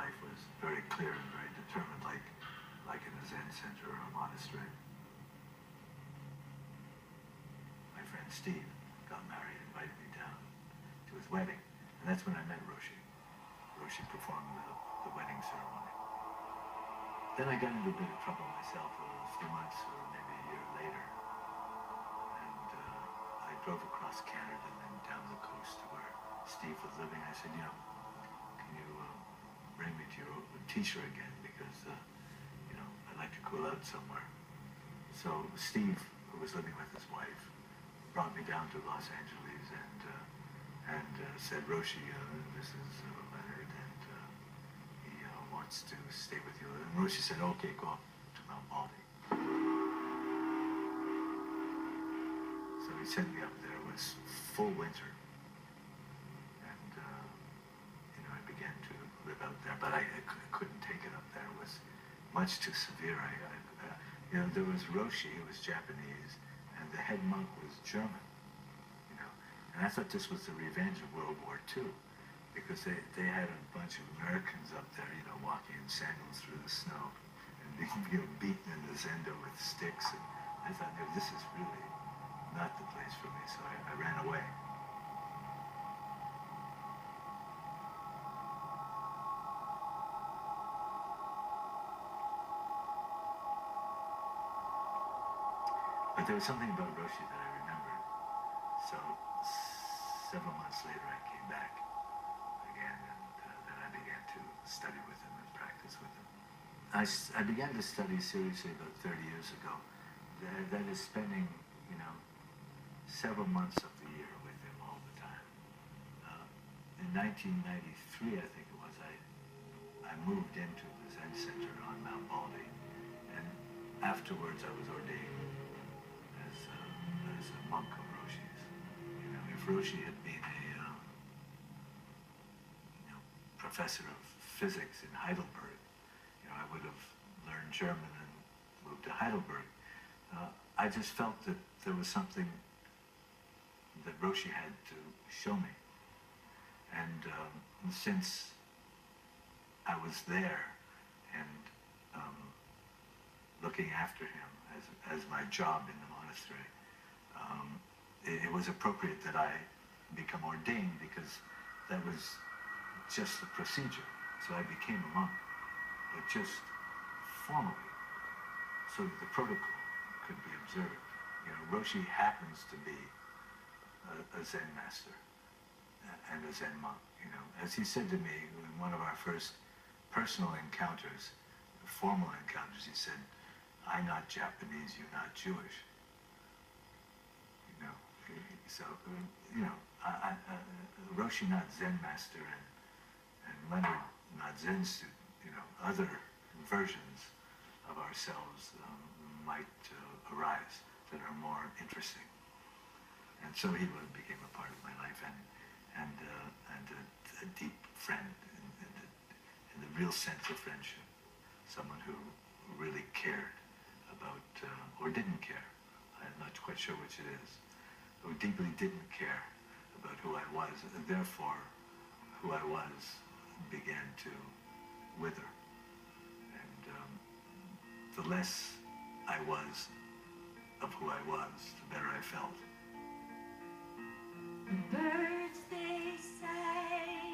life was very clear and very determined, like in a Zen center or a monastery. My friend Steve got married, invited me down to his wedding, and that's when I met Roshi. Roshi performed the wedding ceremony. Then I got into a bit of trouble myself a few months or maybe a year later, and I drove across Canada and then down the coast to where Steve was living. I said, can you bring me to your teacher again, because I'd like to cool out somewhere. So Steve, who was living with his wife, brought me down to Los Angeles and said, Roshi, this is Leonard, and he wants to stay with you. And Roshi said, okay, go up to Mount Baldy. So he sent me up there. It was full winter. And, I began to live out there, but I couldn't take it up there. It was much too severe. There was Roshi, who was Japanese, and the head monk was German, And I thought this was the revenge of World War II, because they had a bunch of Americans up there, walking in sandals through the snow and being beaten in the zendo with sticks. And I thought, this is really not the place for me, so I ran away. But there was something about Roshi that I remembered. So several months later, I came back again, and then I began to study with him and practice with him. I began to study seriously about 30 years ago. That is spending, several months of the year with him all the time. In 1993, I think it was, I moved into the Zen Center on Mount Baldy, and afterwards I was ordained as a monk of Roshi's. If Roshi had been a professor of physics in Heidelberg, I would have learned German and moved to Heidelberg. I just felt that there was something that Roshi had to show me. And since I was there and looking after him as my job in the monastery, it was appropriate that I become ordained, because that was just the procedure. So I became a monk, but just formally, so that the protocol could be observed. Roshi happens to be a Zen master and a Zen monk. As he said to me in one of our first personal encounters, formal encounters, he said, "I'm not Japanese, you're not Jewish." So, Roshi not Zen master and Leonard not Zen student, other versions of ourselves might arise that are more interesting. And so he became a part of my life and a deep friend in the real sense of friendship. Someone who really cared about, or didn't care, I'm not quite sure which it is, who deeply didn't care about who I was, and therefore who I was began to wither. And the less I was of who I was, the better I felt.